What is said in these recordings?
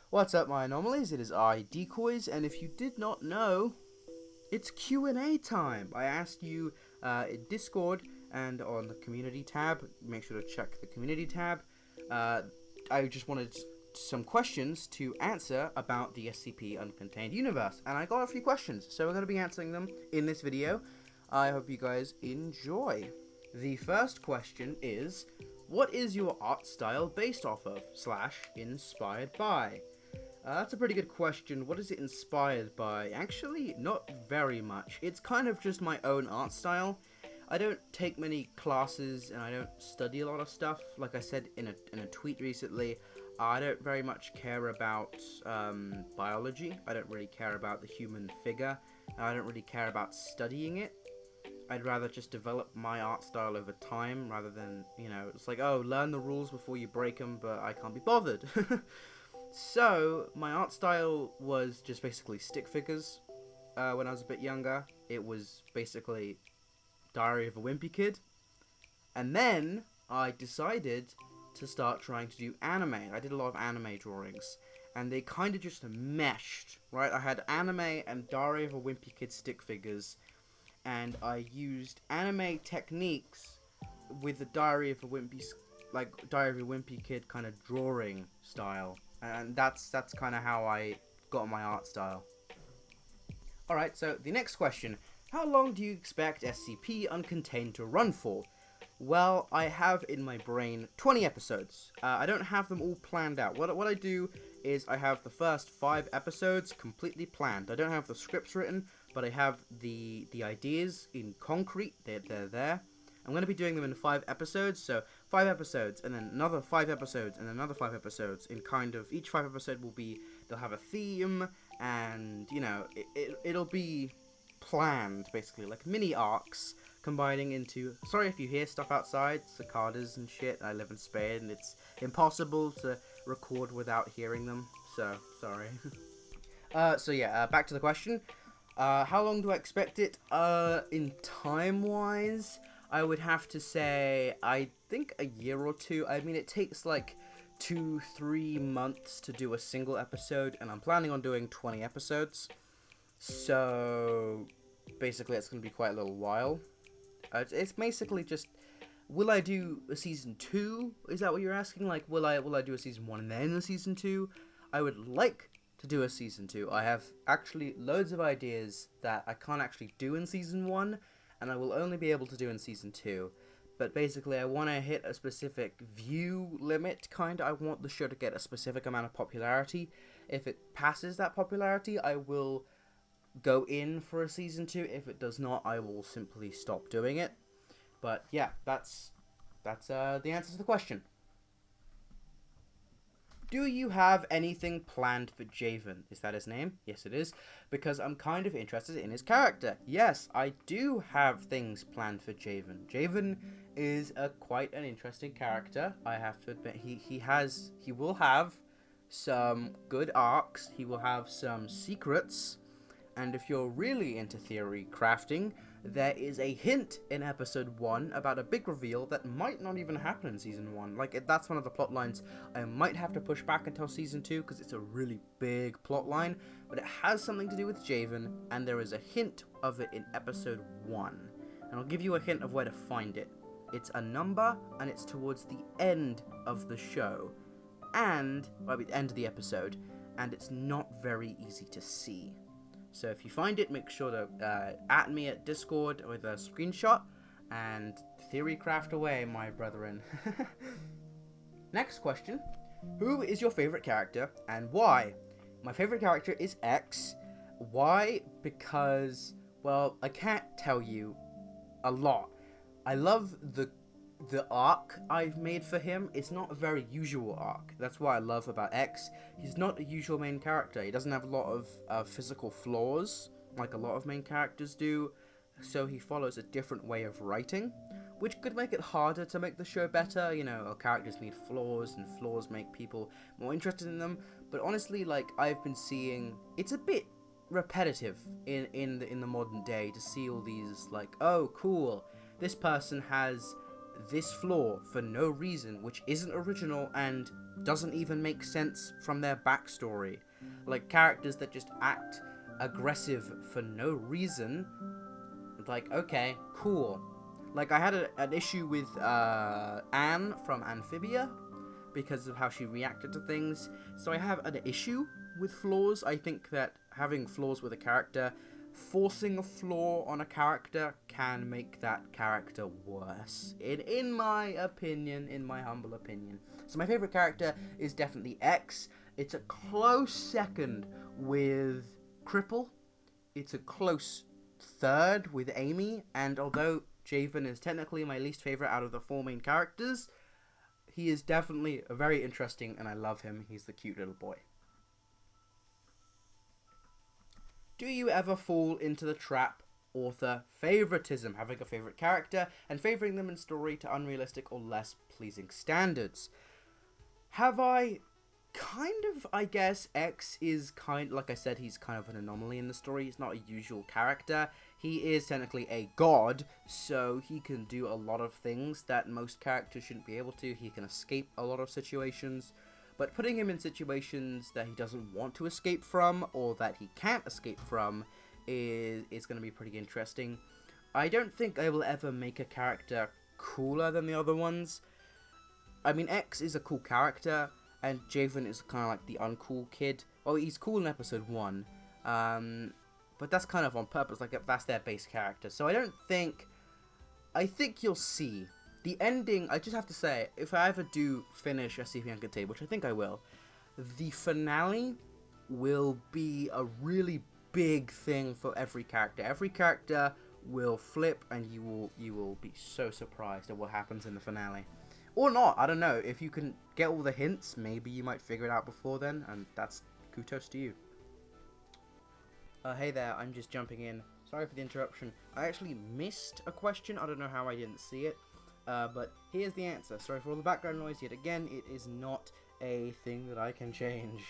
What's up, my anomalies? It is I, DecoyZ, and if you did not know, it's Q&A time. I asked you in Discord and on the community tab. Make sure to check the community tab. I just wanted some questions to answer about the SCP Uncontained universe, and I got a few questions, so we're going to be answering them in this video. I hope you guys enjoy. The first question is, what is your art style based off of / inspired by? That's a pretty good question. What is it inspired by? Actually, not very much. It's kind of just my own art style. I don't take many classes and I don't study a lot of stuff. Like I said in a tweet recently, I don't very much care about biology. I don't really care about the human figure. And I don't really care about studying it. I'd rather just develop my art style over time rather than, you know, it's like, oh, learn the rules before you break them, but I can't be bothered. So, my art style was just basically stick figures when I was a bit younger. It was basically Diary of a Wimpy Kid. And then I decided to start trying to do anime. I did a lot of anime drawings. And they kind of just meshed, right? I had anime and Diary of a Wimpy Kid stick figures. And I used anime techniques with the Diary of a Wimpy Kid kind of drawing style. And that's kind of how I got my art style. Alright, so the next question. How long do you expect SCP Uncontained to run for? Well, I have in my brain 20 episodes. I don't have them all planned out. What I do is I have the first 5 episodes completely planned. I don't have the scripts written, but I have the ideas in concrete. They're there. I'm going to be doing them in 5 episodes, so 5 episodes, and then another 5 episodes, and another 5 episodes, in kind of, each 5 episode will be, they'll have a theme, and, you know, it'll be planned, basically, like mini arcs, combining into, sorry if you hear stuff outside, cicadas and shit, I live in Spain, and it's impossible to record without hearing them, so, sorry. So yeah, back to the question. How long do I expect it? In time-wise, I would have to say, I think a year or 2. I mean, it takes like 2-3 months to do a single episode, and I'm planning on doing 20 episodes. So, basically, it's going to be quite a little while. It's basically just, will I do a season 2? Is that what you're asking? Like, will I do a season 1 and then a season 2? I would like to do a season 2. I have actually loads of ideas that I can't actually do in season 1. And I will only be able to do in season 2. But basically, I want to hit a specific view limit, kind of. I want the show to get a specific amount of popularity. If it passes that popularity, I will go in for a season 2. If it does not, I will simply stop doing it. But yeah, that's the answer to the question. Do you have anything planned for Javen? Is that his name? Yes, it is. Because I'm kind of interested in his character. Yes, I do have things planned for Javen. Javen is quite an interesting character. I have to admit, he will have some good arcs. He will have some secrets. And if you're really into theory crafting, there is a hint in episode 1 about a big reveal that might not even happen in season 1. Like, that's one of the plot lines I might have to push back until season 2 because it's a really big plot line, but it has something to do with Javen, and there is a hint of it in episode 1. And I'll give you a hint of where to find it. It's a number, and it's towards the end of the show, and, well, the end of the episode, and it's not very easy to see. So if you find it, make sure to at me at Discord with a screenshot, and theorycraft away, my brethren. Next question. Who is your favorite character, and why? My favorite character is X. Why? Because, well, I can't tell you a lot. I love the arc I've made for him. It's not a very usual arc. That's what I love about X. He's not a usual main character. He doesn't have a lot of physical flaws like a lot of main characters do, so he follows a different way of writing, which could make it harder to make the show better. You know, characters need flaws, and flaws make people more interested in them. But honestly, like, I've been seeing, it's a bit repetitive in the modern day to see all these, like, oh, cool, this person has this flaw for no reason, which isn't original, and doesn't even make sense from their backstory. Like, characters that just act aggressive for no reason. Like, okay, cool. Like, I had an issue with Anne from Amphibia because of how she reacted to things. So I have an issue with flaws. I think that having flaws with a character, forcing a flaw on a character, can make that character worse. In my opinion, in my humble opinion. So my favorite character is definitely X. It's a close second with Cripple. It's a close third with Amy. And although Javen is technically my least favorite out of the 4 main characters, he is definitely very interesting and I love him. He's the cute little boy. Do you ever fall into the trap author favoritism, having a favorite character and favoring them in story to unrealistic or less pleasing standards? Have I? Kind of, I guess. X is like I said, he's kind of an anomaly in the story. He's not a usual character. He is technically a god, so he can do a lot of things that most characters shouldn't be able to. He can escape a lot of situations, but putting him in situations that he doesn't want to escape from, or that he can't escape from, is going to be pretty interesting. I don't think I will ever make a character cooler than the other ones. I mean, X is a cool character, and Javen is kind of like the uncool kid. Well, he's cool in episode 1, but that's kind of on purpose, like that's their base character. So I think you'll see. The ending, I just have to say, if I ever do finish SCP Uncontained, which I think I will, the finale will be a really big thing for every character. Every character will flip, and you will be so surprised at what happens in the finale. Or not, I don't know. If you can get all the hints, maybe you might figure it out before then, and that's kudos to you. Hey there, I'm just jumping in. Sorry for the interruption. I actually missed a question. I don't know how I didn't see it. But here's the answer. Sorry for all the background noise yet again. It is not a thing that I can change.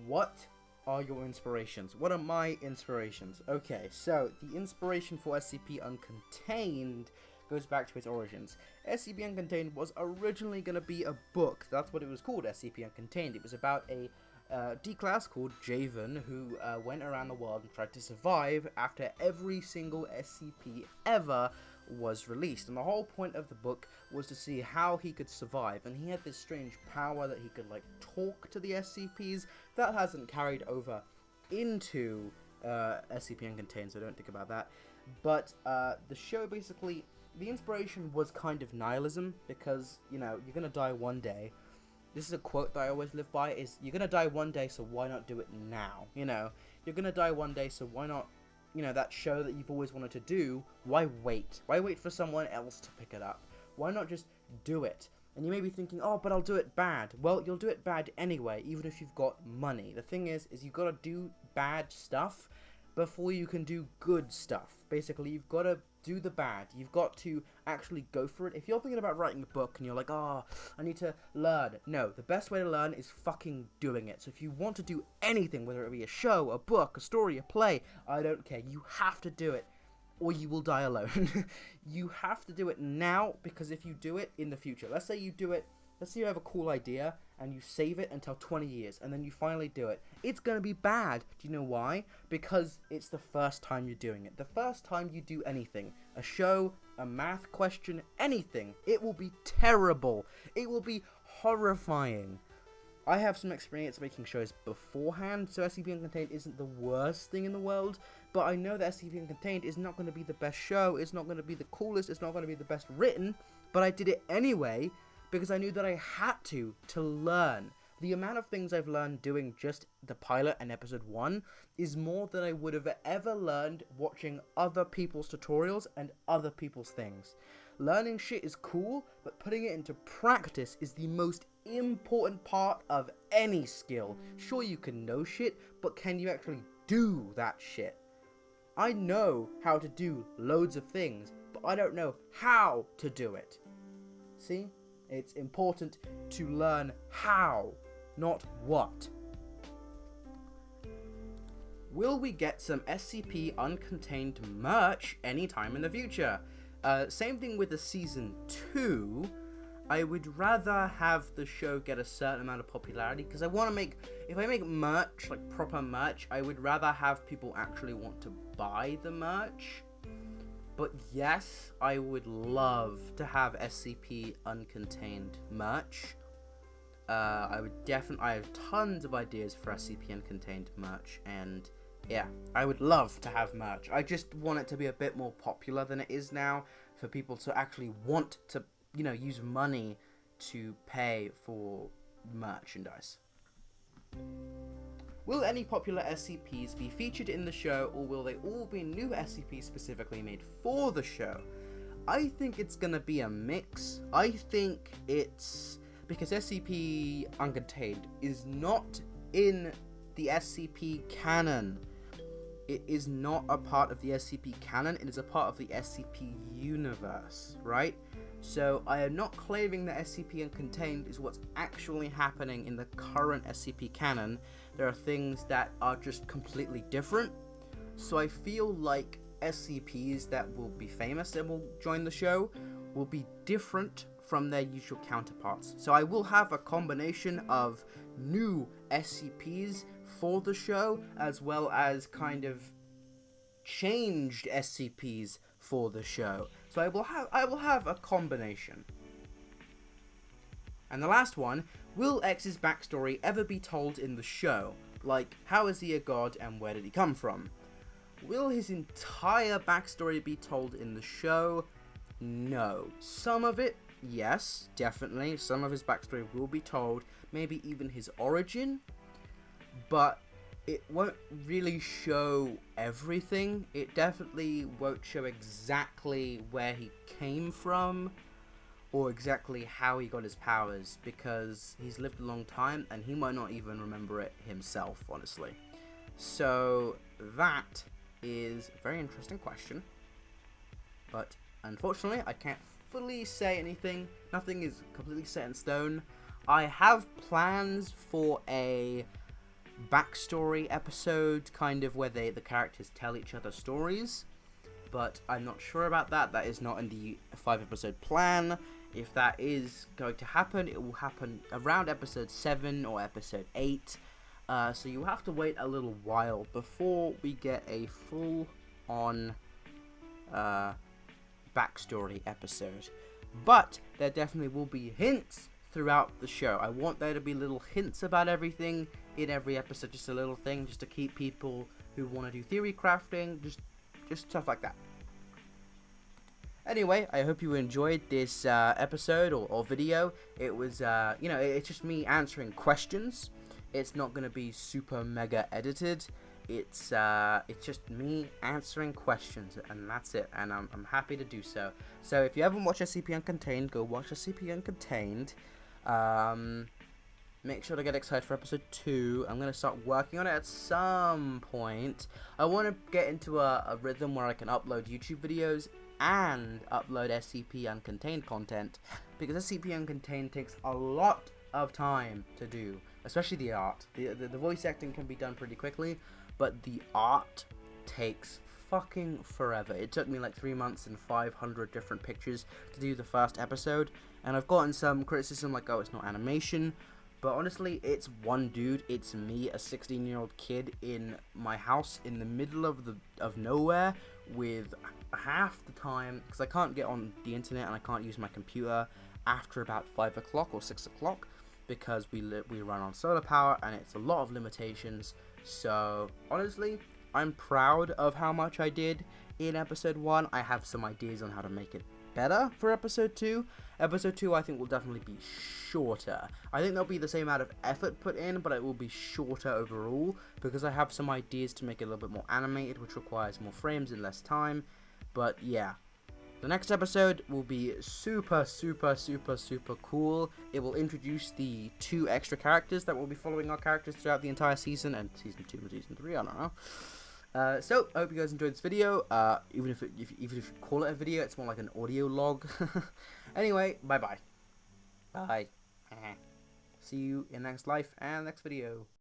What are your inspirations? What are my inspirations? Okay, so the inspiration for SCP Uncontained goes back to its origins. SCP Uncontained was originally going to be a book. That's what it was called, SCP Uncontained. It was about a D-class called Javen who went around the world and tried to survive after every single SCP ever was released, and the whole point of the book was to see how he could survive. And he had this strange power that he could like talk to the SCPs. That hasn't carried over into SCP Uncontained, so don't think about that. But the show, basically, the inspiration was kind of nihilism, because, you know, you're gonna die one day. This is a quote that I always live by, is you're gonna die one day, so why not do it now? You know, you're gonna die one day, so why not, you know, that show that you've always wanted to do, why wait? Why wait for someone else to pick it up? Why not just do it? And you may be thinking, oh, but I'll do it bad. Well, you'll do it bad anyway, even if you've got money. The thing is you've got to do bad stuff before you can do good stuff. Basically, you've got to do the bad. You've got to actually go for it. If you're thinking about writing a book and you're like, oh, I need to learn. No, the best way to learn is fucking doing it. So if you want to do anything, whether it be a show, a book, a story, a play, I don't care. You have to do it, or you will die alone. You have to do it now, because if you do it in the future, let's say you do it, let's say you have a cool idea and you save it until 20 years and then you finally do it. It's going to be bad. Do you know why? Because it's the first time you're doing it. The first time you do anything, a show, a math question, anything, it will be terrible. It will be horrifying. I have some experience making shows beforehand, so SCP Uncontained isn't the worst thing in the world, but I know that SCP Uncontained is not going to be the best show, it's not going to be the coolest, it's not going to be the best written, but I did it anyway, because I knew that I had to learn. The amount of things I've learned doing just the pilot and episode 1 is more than I would have ever learned watching other people's tutorials and other people's things. Learning shit is cool, but putting it into practice is the most important part of any skill. Sure, you can know shit, but can you actually do that shit? I know how to do loads of things, but I don't know how to do it. See? It's important to learn how, not what. Will we get some SCP Uncontained merch anytime in the future? Same thing with the Season 2. I would rather have the show get a certain amount of popularity, because I want to make, if I make merch, like proper merch, I would rather have people actually want to buy the merch. But yes, I would love to have SCP Uncontained merch. I have tons of ideas for SCP Uncontained merch, and yeah, I would love to have merch. I just want it to be a bit more popular than it is now, for people to actually want to, use money to pay for merchandise. Will any popular SCPs be featured in the show, or will they all be new SCPs specifically made for the show? I think it's gonna be a mix. I think it's because SCP Uncontained is not in the SCP canon. It is not a part of the SCP canon, it is a part of the SCP universe, right? So I am not claiming that SCP Uncontained is what's actually happening in the current SCP canon. There are things that are just completely different. So I feel like SCPs that will be famous and will join the show will be different from their usual counterparts. So I will have a combination of new SCPs for the show, as well as kind of changed SCPs for the show. So I will have a combination. And the last one, will X's backstory ever be told in the show? Like, how is he a god and where did he come from? Will his entire backstory be told in the show? No. Some of it, yes, definitely. Some of his backstory will be told, maybe even his origin, but it won't really show everything. It definitely won't show exactly where he came from or exactly how he got his powers, because he's lived a long time and he might not even remember it himself, honestly. So that is a very interesting question, but unfortunately I can't fully say anything. Nothing is completely set in stone. I have plans for a backstory episode, kind of where the characters tell each other stories, but I'm not sure about that. That is not in the 5-episode plan. If that is going to happen, it will happen around episode 7 or episode 8, so you'll have to wait a little while before we get a full-on backstory episode. But there definitely will be hints throughout the show. I want there to be little hints about everything in every episode, just a little thing, just to keep people who want to do theory crafting, just stuff like that. Anyway, I hope you enjoyed this episode or video. It was, it's just me answering questions. It's not going to be super mega edited. It's just me answering questions, and that's it. And I'm happy to do so. So if you haven't watched SCP Uncontained, go watch SCP Uncontained. Make sure to get excited for episode 2. I'm going to start working on it at some point. I want to get into a rhythm where I can upload YouTube videos and upload SCP Uncontained content, because SCP Uncontained takes a lot of time to do, especially the art. The voice acting can be done pretty quickly, but the art takes fucking forever. It took me like 3 months and 500 different pictures to do the first episode, and I've gotten some criticism like, oh, it's not animation. But honestly, it's one dude. It's me, a 16-year-old kid in my house in the middle of nowhere, with half the time, because I can't get on the internet and I can't use my computer after about 5 o'clock or 6 o'clock, because we run on solar power and it's a lot of limitations. So honestly, I'm proud of how much I did in episode 1. I have some ideas on how to make it better for episode 2. Episode 2 I think will definitely be shorter. I think there'll be the same amount of effort put in, but it will be shorter overall, because I have some ideas to make it a little bit more animated, which requires more frames and less time. But yeah, the next episode will be super cool. It will introduce the 2 extra characters that will be following our characters throughout the entire season, and season 2 and season 3, I don't know. So I hope you guys enjoyed this video. Even if you call it a video, it's more like an audio log. Anyway, bye. See you in next life and next video.